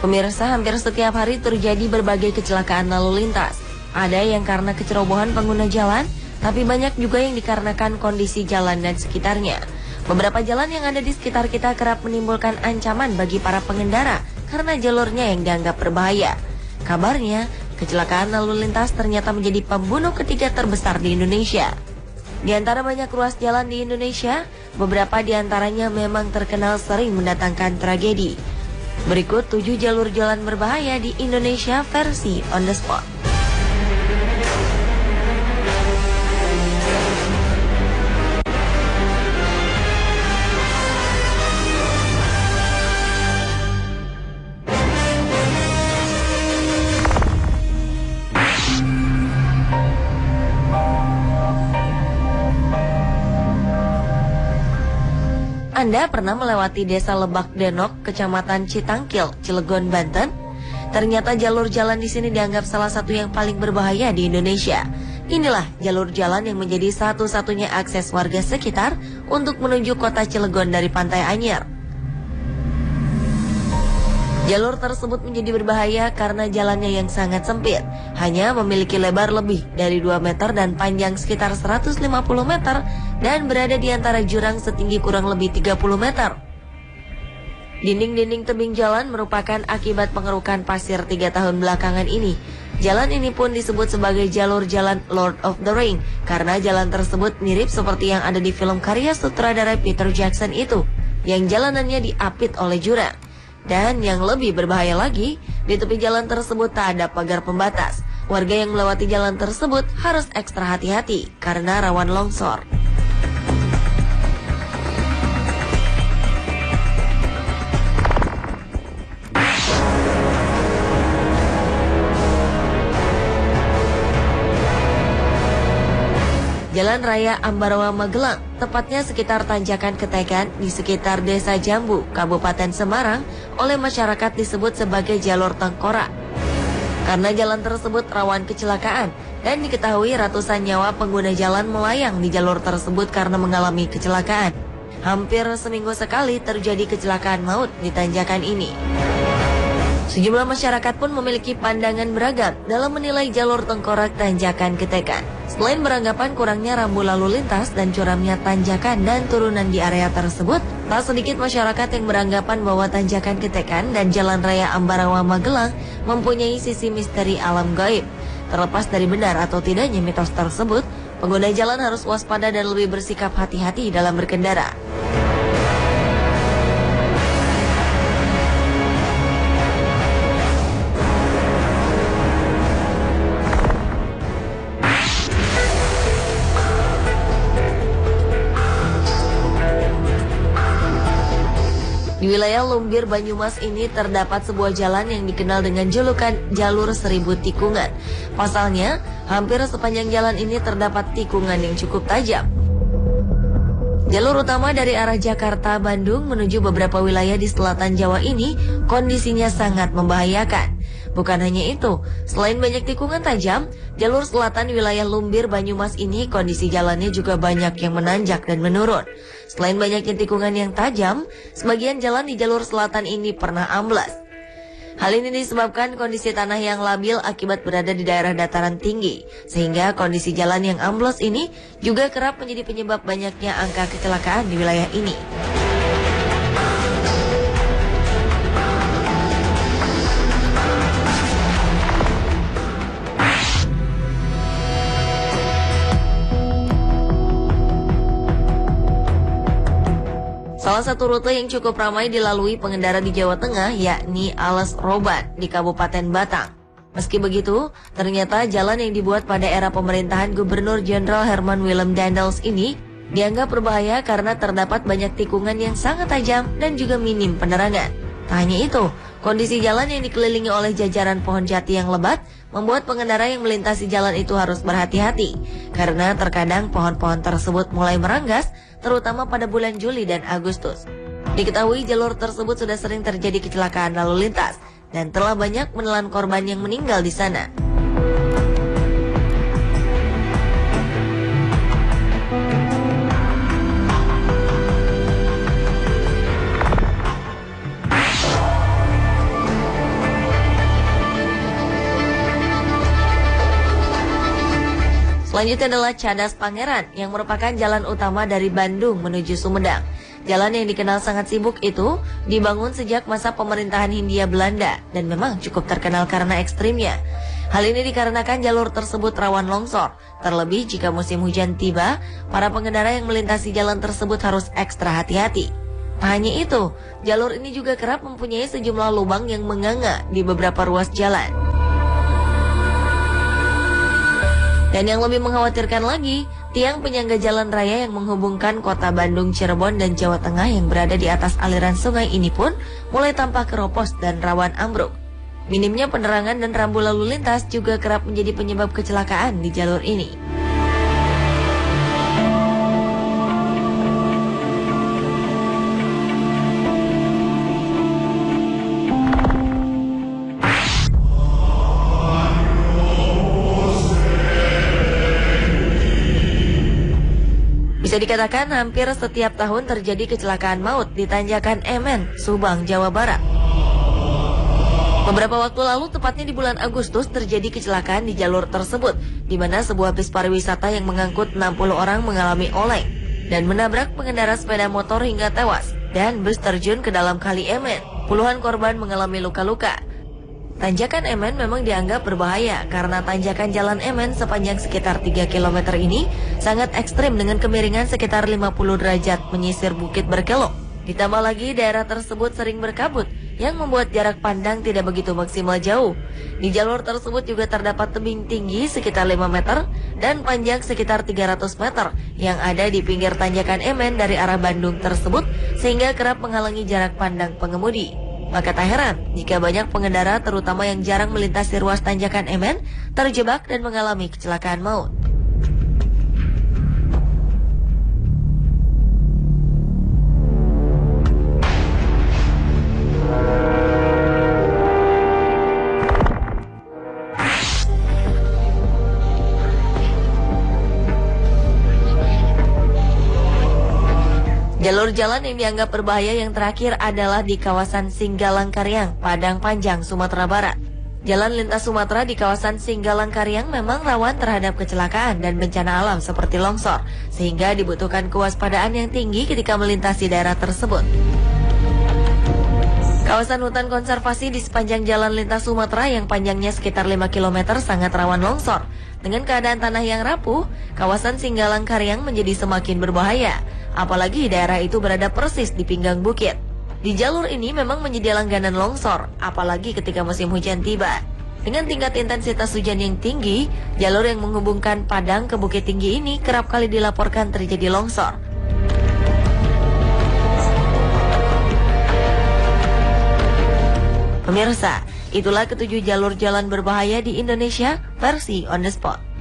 Pemirsa, hampir setiap hari terjadi berbagai kecelakaan lalu lintas. Ada yang karena kecerobohan pengguna jalan, tapi banyak juga yang dikarenakan kondisi jalan dan sekitarnya. Beberapa jalan yang ada di sekitar kita kerap menimbulkan ancaman bagi para pengendara karena jalurnya yang dianggap berbahaya. Kabarnya, kecelakaan lalu lintas ternyata menjadi pembunuh ketiga terbesar di Indonesia. Di antara banyak ruas jalan di Indonesia, beberapa di antaranya memang terkenal sering mendatangkan tragedi. Berikut 7 jalur jalan berbahaya di Indonesia versi On The Spot. Anda pernah melewati desa Lebak Denok, Kecamatan Citangkil, Cilegon, Banten? Ternyata jalur jalan di sini dianggap salah satu yang paling berbahaya di Indonesia. Inilah jalur jalan yang menjadi satu-satunya akses warga sekitar untuk menuju kota Cilegon dari Pantai Anyer. Jalur tersebut menjadi berbahaya karena jalannya yang sangat sempit, hanya memiliki lebar lebih dari 2 meter dan panjang sekitar 150 meter dan berada di antara jurang setinggi kurang lebih 30 meter. Dinding-dinding tebing jalan merupakan akibat pengerukan pasir 3 tahun belakangan ini. Jalan ini pun disebut sebagai jalur jalan Lord of the Ring karena jalan tersebut mirip seperti yang ada di film karya sutradara Peter Jackson itu, yang jalanannya diapit oleh jurang. Dan yang lebih berbahaya lagi, di tepi jalan tersebut tak ada pagar pembatas. Warga yang melewati jalan tersebut harus ekstra hati-hati karena rawan longsor. Jalan Raya Ambarawa Magelang, tepatnya sekitar Tanjakan Ketekan di sekitar Desa Jambu, Kabupaten Semarang, oleh masyarakat disebut sebagai jalur tengkorak. Karena jalan tersebut rawan kecelakaan dan diketahui ratusan nyawa pengguna jalan melayang di jalur tersebut karena mengalami kecelakaan. Hampir seminggu sekali terjadi kecelakaan maut di tanjakan ini. Sejumlah masyarakat pun memiliki pandangan beragam dalam menilai jalur tengkorak Tanjakan Ketekan. Selain beranggapan kurangnya rambu lalu lintas dan curamnya tanjakan dan turunan di area tersebut, tak sedikit masyarakat yang beranggapan bahwa Tanjakan Ketekan dan Jalan Raya Ambarawa Magelang mempunyai sisi misteri alam gaib. Terlepas dari benar atau tidaknya mitos tersebut, pengguna jalan harus waspada dan lebih bersikap hati-hati dalam berkendara. Di wilayah Lumbir, Banyumas ini terdapat sebuah jalan yang dikenal dengan julukan Jalur Seribu Tikungan. Pasalnya, hampir sepanjang jalan ini terdapat tikungan yang cukup tajam. Jalur utama dari arah Jakarta, Bandung menuju beberapa wilayah di selatan Jawa ini kondisinya sangat membahayakan. Bukan hanya itu, selain banyak tikungan tajam, jalur selatan wilayah Lumbir, Banyumas ini kondisi jalannya juga banyak yang menanjak dan menurun. Selain banyaknya tikungan yang tajam, sebagian jalan di jalur selatan ini pernah amblas. Hal ini disebabkan kondisi tanah yang labil akibat berada di daerah dataran tinggi, sehingga kondisi jalan yang amblas ini juga kerap menjadi penyebab banyaknya angka kecelakaan di wilayah ini. Salah satu rute yang cukup ramai dilalui pengendara di Jawa Tengah yakni Alas Roban di Kabupaten Batang. Meski begitu, ternyata jalan yang dibuat pada era pemerintahan Gubernur Jenderal Herman Willem Daendels ini dianggap berbahaya karena terdapat banyak tikungan yang sangat tajam dan juga minim penerangan. Tak hanya itu, kondisi jalan yang dikelilingi oleh jajaran pohon jati yang lebat membuat pengendara yang melintasi jalan itu harus berhati-hati karena terkadang pohon-pohon tersebut mulai meranggas, terutama pada bulan Juli dan Agustus. Diketahui jalur tersebut sudah sering terjadi kecelakaan lalu lintas dan telah banyak menelan korban yang meninggal di sana. Selanjutnya adalah Cadas Pangeran yang merupakan jalan utama dari Bandung menuju Sumedang. Jalan yang dikenal sangat sibuk itu dibangun sejak masa pemerintahan Hindia Belanda dan memang cukup terkenal karena ekstrimnya. Hal ini dikarenakan jalur tersebut rawan longsor. Terlebih jika musim hujan tiba, para pengendara yang melintasi jalan tersebut harus ekstra hati-hati. Tak hanya itu, jalur ini juga kerap mempunyai sejumlah lubang yang menganga di beberapa ruas jalan. Dan yang lebih mengkhawatirkan lagi, tiang penyangga jalan raya yang menghubungkan kota Bandung, Cirebon, dan Jawa Tengah yang berada di atas aliran sungai ini pun mulai tampak keropos dan rawan ambruk. Minimnya penerangan dan rambu lalu lintas juga kerap menjadi penyebab kecelakaan di jalur ini. Bisa dikatakan hampir setiap tahun terjadi kecelakaan maut di Tanjakan Emen, Subang, Jawa Barat. Beberapa waktu lalu, tepatnya di bulan Agustus, terjadi kecelakaan di jalur tersebut, di mana sebuah bis pariwisata yang mengangkut 60 orang mengalami oleng dan menabrak pengendara sepeda motor hingga tewas, dan bus terjun ke dalam kali Emen. Puluhan korban mengalami luka-luka. Tanjakan Emen memang dianggap berbahaya karena tanjakan jalan Emen sepanjang sekitar 3 km ini sangat ekstrim dengan kemiringan sekitar 50 derajat menyisir bukit berkelok. Ditambah lagi daerah tersebut sering berkabut yang membuat jarak pandang tidak begitu maksimal jauh. Di jalur tersebut juga terdapat tebing tinggi sekitar 5 meter dan panjang sekitar 300 meter yang ada di pinggir tanjakan Emen dari arah Bandung tersebut sehingga kerap menghalangi jarak pandang pengemudi. Maka tak heran jika banyak pengendara terutama yang jarang melintasi ruas tanjakan Emen terjebak dan mengalami kecelakaan maut. Jalur jalan yang dianggap berbahaya yang terakhir adalah di kawasan Singgalang-Karyang, Padang Panjang, Sumatera Barat. Jalan lintas Sumatera di kawasan Singgalang-Karyang memang rawan terhadap kecelakaan dan bencana alam seperti longsor, sehingga dibutuhkan kewaspadaan yang tinggi ketika melintasi daerah tersebut. Kawasan hutan konservasi di sepanjang jalan lintas Sumatera yang panjangnya sekitar 5 km sangat rawan longsor. Dengan keadaan tanah yang rapuh, kawasan Singgalang-Karyang menjadi semakin berbahaya. Apalagi daerah itu berada persis di pinggang bukit. Di jalur ini memang menjadi langganan longsor, apalagi ketika musim hujan tiba. Dengan tingkat intensitas hujan yang tinggi, jalur yang menghubungkan Padang ke Bukit Tinggi ini kerap kali dilaporkan terjadi longsor. Pemirsa, itulah ketujuh jalur jalan berbahaya di Indonesia versi On The Spot.